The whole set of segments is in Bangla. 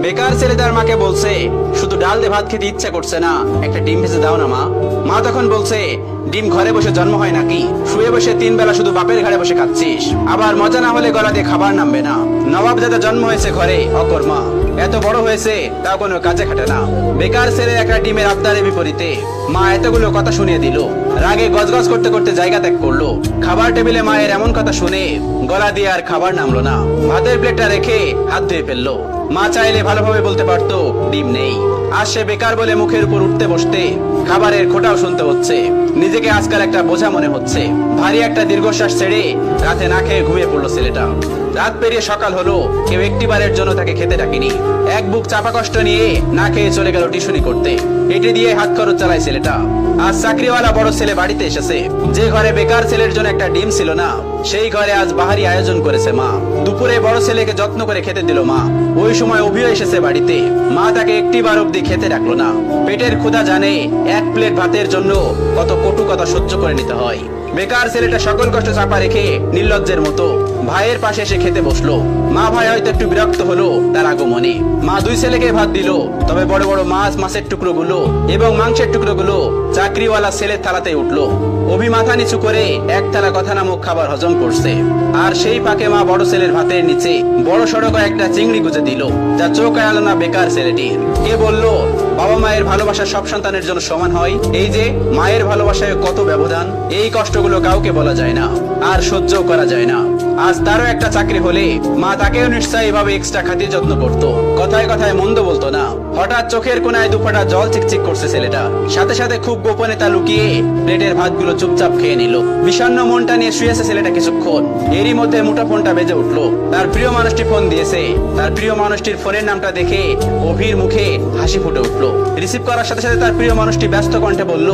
বেকার ছেলে তার মাকে বলছে, শুধু ডাল দিয়ে ভাত খেতে ইচ্ছা করছে না, একটা ডিম ভেজে দাও না মা। মা তখন বলছে, ডিম ঘরে বসে জন্ম হয় নাকি? শুয়ে বসে 3 বেলা শুধু বাপের ঘাড়ে বসে খাচ্ছিস, আবার মজা না হলে গলা দিয়ে খাবার নামবে না। নবাব দাদা জন্ম হয়েছে ঘরে, অকর্মা, এত বড় হয়েছে তাও কোনো কাজে খাটে না। বেকার ছেলে একটা ডিমের আবদারের বিপরীতে মা এতগুলো কথা শুনিয়ে দিল। রাগে গজগজ করতে করতে জায়গা ত্যাগ করলো। খাবার টেবিলে মায়ের এমন কথা শুনে গলা দিয়ে আর খাবার নামলো না। ভাতের প্লেটটা রেখে হাত ধুয়ে ফেললো। মা চাইলে ভালোভাবে বলতে পারতো ডিম নেই। আজ সে বেকার বলে মুখের উপর উঠতে বসতে খাবারের খোঁটাও শুনতে হচ্ছে। নিজেকে আজকাল একটা বোঝা মনে হচ্ছে। ভারী একটা দীর্ঘশ্বাস ছেড়ে রাতে না খেয়ে ঘুমিয়ে পড়লো ছেলেটা। রাত পেরিয়ে সকাল হলো, কেউ একটিবারের জন্য তাকে খেতে ডাকেনি। এক বুক চাপা কষ্ট নিয়ে না খেয়ে চলে গেল টিউশনি করতে। এটি দিয়ে হাত খরচ চালায় ছেলেটা। আজ চাকরিওয়ালা বড় ছেলে বাড়িতে এসেছে। যে ঘরে বেকার ছেলের জন্য একটা ডিম ছিল না, সেই ঘরে আজ বাহারি আয়োজন করেছে মা। দুপুরে বড় ছেলেকে যত্ন করে খেতে দিল মা। ওই সময় অভিও এসেছে বাড়িতে। মা তাকে একটিবার অব্দি খেতে ডাকলো না। পেটের ক্ষুধা জানে এক প্লেট ভাতের জন্য কত কটু কথা সহ্য করে নিতে হয়। বেকার ছেলেটা সকল কষ্ট চাপা রেখে নির্লজ্জের মতো ভাইয়ের পাশে এসে খেতে বসলো। মা ভাই হয়তো একটু বিরক্ত হলো তার আগমনে। মা দুই ছেলেকে ভাত দিল, তবে বড় বড় মাছের টুকরো গুলো এবং মাংসের টুকরো গুলো চাকরিওয়ালা ছেলের থালাতে উঠলো। অভি মাথা নিচু করে এক থালা কথা নামক খাবার হজম করছে। আর সেই ফাঁকে মা বড় ছেলের ভাতের নিচে বড় সড়ক একটা চিংড়ি গুজে দিল, যা চোখ এড়ালো না বেকার ছেলেটির। কে বলল বাবা মায়ের ভালোবাসা সব সন্তানের জন্য সমান হয়? এই যে মায়ের ভালোবাসায় কত ব্যবধান, এই কষ্টগুলো কাউকে বলা যায় না, আর সহ্য করা যায় না। আজ তারও একটা চাকরি হলে মা তাকেও নিশ্চয়ই এভাবে এক্সট্রা খাতির যত্ন করতো। কথায় কথায় মন্দ বলতো না। হঠাৎ চোখের কোনায় দুফোঁটা জল চিকচিক করছে ছেলেটা। সাথে সাথে খুব গোপনে তা লুকিয়ে প্লেটের ভাতগুলো চুপচাপ খেয়ে নিল। বিষণ্ণ মনটা নিয়ে শুয়েছে ছেলেটা কিছুক্ষণ। এরই মধ্যে মুঠোফোনটা বেজে উঠলো। তার প্রিয় মানুষটি ফোন দিয়েছে। তার প্রিয় মানুষটির ফোনের নামটা দেখে অভির মুখে হাসি ফুটে উঠলো। রিসিভ করার সাথে সাথে তার প্রিয় মানুষটি ব্যস্ত কণ্ঠে বলল,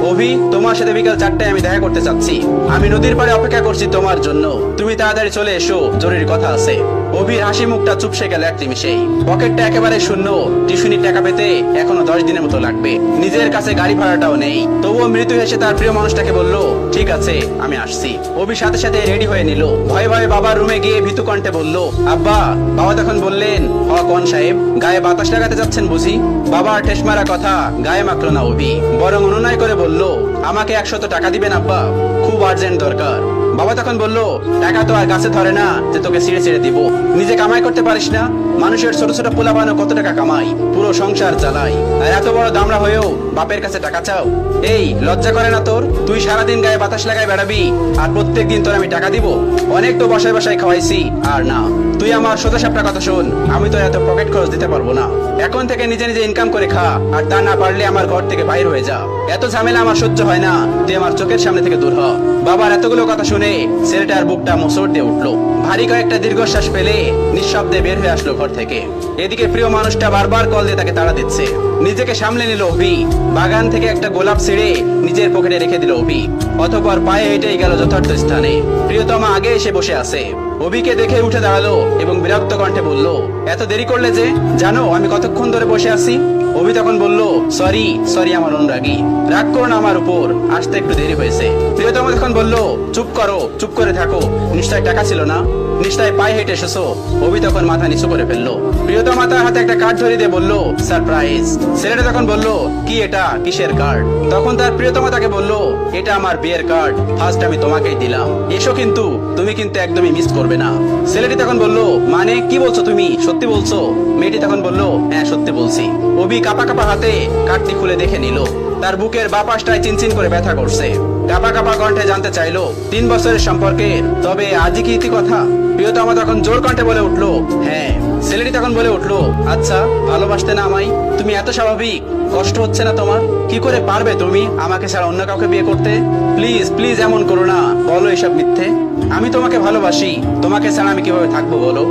অভি, তোমার সাথে বিকাল 4টায় আমি দেখা করতে চাচ্ছি। আমি নদীর পাড়ে অপেক্ষা করছি তোমার জন্য। তুমি তাড়াতাড়ি চলে এসো, জরুরি কথা আছে। অভির হাসি মুখটা চুপসে গেল এক নিমিষেই। পকেটটা একেবারে শূন্য। টিউশনির টাকা পেতে এখনো 10 দিনের মতো লাগবে। নিজের কাছে গাড়ি ভাড়াটাও নেই। তবুও মৃত্যু হেসে তার প্রিয় মানুষটাকে বলল, ঠিক আছে, আমি আসছি। অভি সাথে সাথে রেডি হয়ে নিল। ভয়ে ভয়ে বাবার রুমে গিয়ে ভীতু কণ্ঠে বলল, আব্বা। বাবা তখন বললেন, হ কোন সাহেব, গায়ে বাতাস লাগাতে যাচ্ছেন বুঝি? বাবার ঠেস মারা কথা গায়ে মাখলো না অভি, বরং অনুনয় করে বলল, আমাকে 100 টাকা দিবেন আব্বা, খুব আর্জেন্ট দরকার। বাবা তখন বলল, টাকা তো আর গাছে ধরে না যে তোকে ছিঁড়ে ছিঁড়ে দিব। নিজে কামাই করতে পারিস না? মানুষের ছোট ছোট পোলাপানও কত টাকা কামাই, পুরো সংসার চালাই, আর এত বড় দামড়া হয়েও বাপের কাছে টাকা চাও? এই লজ্জা করে না তোর? তুই সারাদিন গায়ে বাতাস লাগায় বেড়াবি, আর প্রত্যেক দিন তোর আমি টাকা দিব? অনেক তো বসায় বসায় খাওয়াইছি, আর না। তুই আমার সোজা সাপটা কথা শোন, আমি তো এত পকেট খরচ দিতে পারবো না। এখন থেকে নিজে নিজে ইনকাম করে খা, আর তা না পারলে আমার ঘর থেকে বাইর হয়ে যা। এত ঝামেলা আমার সহ্য হয় না, তুই আমার চোখের সামনে থেকে দূর হ। বাবার এতগুলো কথা শুনে ছেলেটার বুকটা মোচড় দিয়ে উঠলো। ভারী কয়েকটা দীর্ঘশ্বাস ফেলে নিঃশব্দে বের হয়ে আসলো ঘর থেকে। এদিকে প্রিয় মানুষটা বারবার কল দিয়ে তাকে তাড়া দিচ্ছে। নিজেকে সামলে নিল অভি। বাগান থেকে একটা গোলাপ ছিঁড়ে নিজের পকেটে রেখে দিল অভি। অতঃপর পায়ে হেঁটেই গেল যথার্থ স্থানে। প্রিয়তমা আগে এসে বসে আছে। অভিকে দেখে উঠে দাঁড়ালো এবং বিরক্ত কণ্ঠে বলল, এত দেরি করলে যে? জানো আমি কতক্ষণ ধরে বসে আছি? অভি তখন বলল, সরি আমার অনুরাগী, রাগ করো না আমার উপর, আসতে একটু দেরি হয়েছে। প্রিয়তমা তখন বলল, চুপ করো, চুপ করে থাকো, নিশ্চয় টাকা ছিল না? নিশ্চয় পায়ে হেঁটে এসেছো? অভি তখন মাথা নিচু করে ফেললো। প্রিয়তমা তার হাতে একটা কার্ড ধরিয়ে দিয়ে বলল, সারপ্রাইজ। ছেলেটা তখন বলল, কি এটা, কিসের কার্ড? তখন তার প্রিয়তমা তাকে বলল, এটা আমার বিয়ের কার্ড, ফার্স্ট আমি তোমাকেই দিলাম, এসো কিন্তু তুমি কিন্তু একদমই মিস করবে না। ছেলেটি তখন বলল, মানে কি বলছো তুমি, সত্যি বলছো? মেয়েটি তখন বলল, হ্যাঁ সত্যি বলছি। অভি কাপা কাপা হাতে কার্ডটি খুলে দেখে নিল। তার বুকের বাঁ পাশটায় চিনচিন করে ব্যথা করছে। কাপা কাপা কণ্ঠে জানতে চাইলো, 3 বছরের সম্পর্কের, তবে আজই কি ইতি কথা? প্রিয়তমা তখন জোর কণ্ঠে বলে উঠলো, হ্যাঁ। ছেলেটি তখন বলে উঠলো, আচ্ছা ভালোবাসতে না আমায়? তুমি এত স্বাভাবিক, কষ্ট হচ্ছে না তোমার? কি করে পারবে তুমি আমাকে ছাড়া অন্য কাউকে বিয়ে করতে? প্লিজ প্লিজ এমন করো না, বলো এসব মিথ্যে। আমি তোমাকে ভালোবাসি, তোমাকে ছাড়া আমি কিভাবে থাকবো বলো?